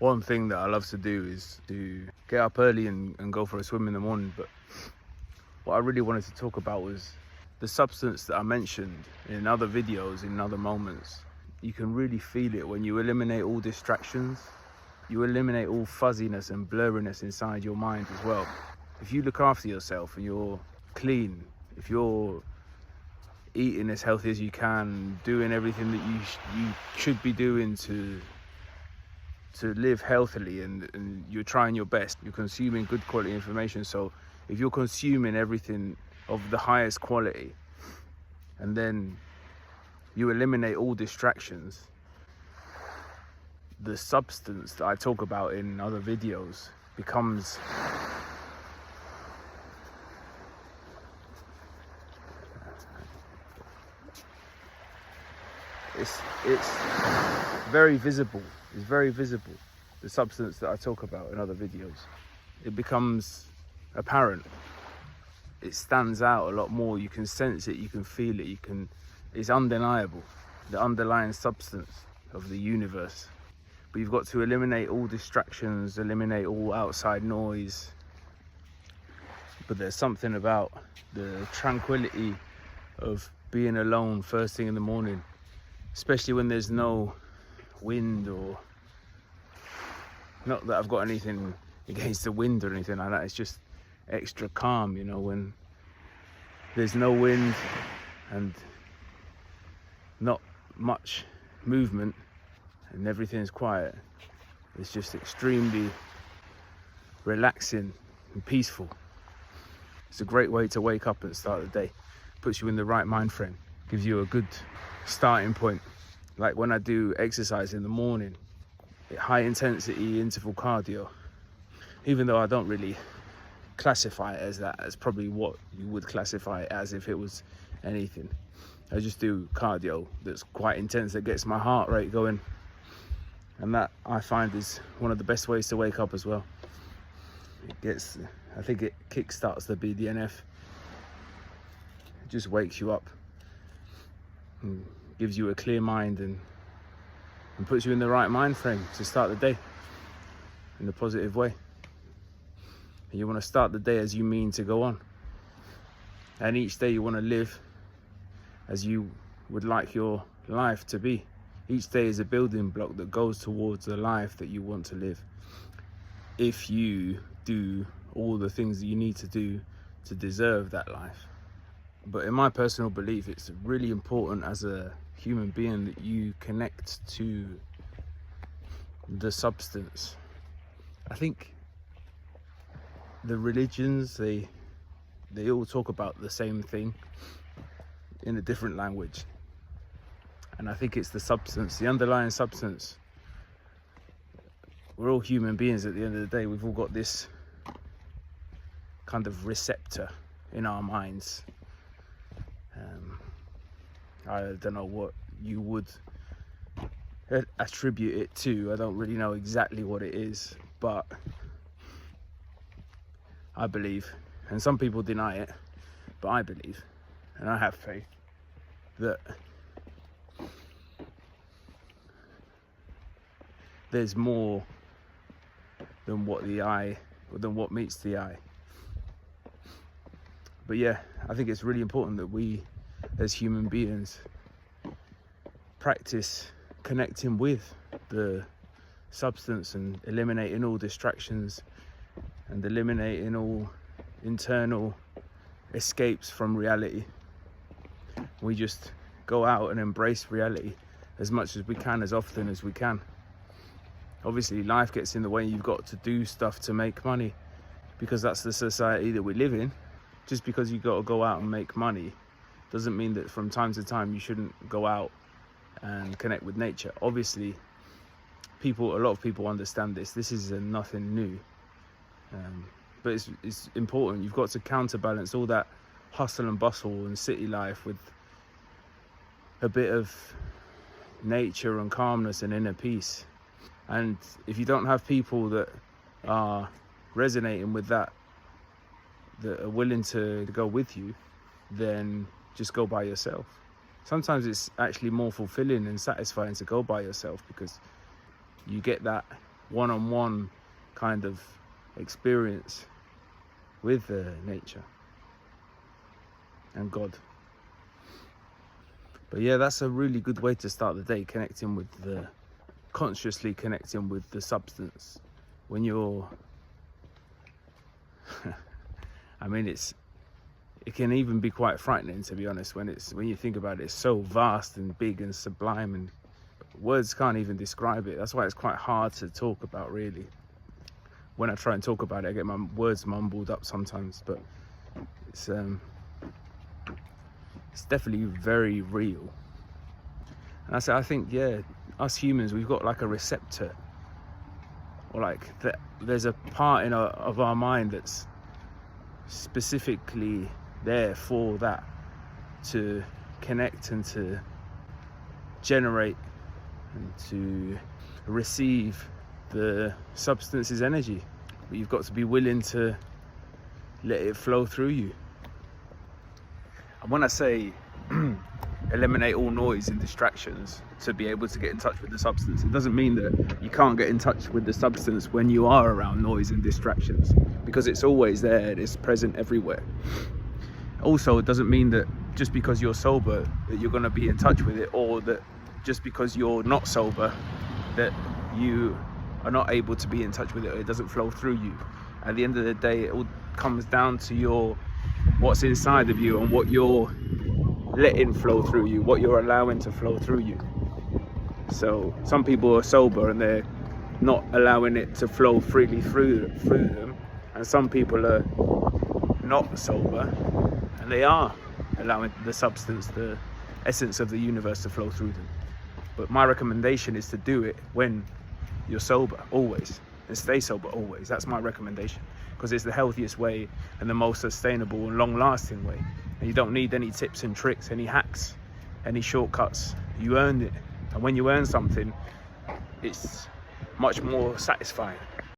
One thing that I love to do is to get up early and go for a swim in the morning. But what I really wanted to talk about was the substance that I mentioned in other videos, in other moments. You can really feel it when you eliminate all distractions. You eliminate all fuzziness and blurriness inside your mind as well. If you look after yourself and you're clean, if you're eating as healthy as you can, doing everything that you should be doing to live healthily, and you're trying your best, you're consuming good quality information. So if you're consuming everything of the highest quality, and then you eliminate all distractions, the substance that I talk about in other videos becomes it's very visible. It's very visible, the substance that I talk about in other videos. It becomes apparent. It stands out a lot more. You can sense it, you can feel it, it's undeniable, the underlying substance of the universe. But you've got to eliminate all distractions, eliminate all outside noise. But there's something about the tranquility of being alone first thing in the morning, especially when there's no wind, or not that I've got anything against the wind or anything like that. It's just extra calm, you know, when there's no wind and not much movement and everything's quiet. It's just extremely relaxing and peaceful. It's a great way to wake up and start the day. Puts you in the right mind frame, gives you a good starting point. Like when I do exercise in the morning, high intensity interval cardio, even though I don't really classify it as that, as probably what you would classify it as if it was anything. I just do cardio that's quite intense, that gets my heart rate going, and that I find is one of the best ways to wake up as well. I think it kickstarts the BDNF. It just wakes you up and gives you a clear mind and puts you in the right mind frame to start the day in a positive way. And you want to start the day as you mean to go on, and each day you want to live as you would like your life to be. Each day is a building block that goes towards the life that you want to live, if you do all the things that you need to do to deserve that life. But in my personal belief, it's really important as a human being that you connect to the substance. I think the religions, they all talk about the same thing in a different language, and I think it's the substance, the underlying substance. We're all human beings at the end of the day. We've all got this kind of receptor in our minds. I don't know what you would attribute it to. I don't really know exactly what it is, but I believe, and some people deny it, but I believe, and I have faith, that there's more than what meets the eye. But yeah, I think it's really important that we as human beings practice connecting with the substance and eliminating all distractions and eliminating all internal escapes from reality. We just go out and embrace reality as much as we can, as often as we can. Obviously life gets in the way. You've got to do stuff to make money, because that's the society that we live in. Just because you've got to go out and make money doesn't mean that from time to time you shouldn't go out and connect with nature. Obviously a lot of people understand this. This is nothing new, but it's important. You've got to counterbalance all that hustle and bustle and city life with a bit of nature and calmness and inner peace. And if you don't have people that are resonating with that are willing to go with you, then just go by yourself. Sometimes it's actually more fulfilling and satisfying to go by yourself, because you get that one-on-one kind of experience with nature and God. But yeah, that's a really good way to start the day, consciously connecting with the substance. When you're I mean, it can even be quite frightening, to be honest, when you think about it. It's so vast and big and sublime, and words can't even describe it. That's why it's quite hard to talk about, really. When I try and talk about it, I get my words mumbled up sometimes, but it's definitely very real. And I think, yeah, us humans, we've got like a receptor, or like that. There's a part of our mind that's specifically there for that, to connect and to generate and to receive the substance's energy. But you've got to be willing to let it flow through you. And when I say eliminate all noise and distractions to be able to get in touch with the substance, it doesn't mean that you can't get in touch with the substance when you are around noise and distractions, because it's always there, it's present everywhere. Also, it doesn't mean that just because you're sober that you're going to be in touch with it, or that just because you're not sober that you are not able to be in touch with it, or it doesn't flow through you. At the end of the day, it all comes down to what's inside of you and what you're letting flow through you, what you're allowing to flow through you. So some people are sober and they're not allowing it to flow freely through them, and some people are not sober and they are allowing the substance, the essence of the universe, to flow through them. But my recommendation is to do it when you're sober, always, and stay sober always. That's my recommendation, because it's the healthiest way and the most sustainable and long-lasting way. And you don't need any tips and tricks, any hacks, any shortcuts. You earned it, and when you earn something, it's much more satisfying.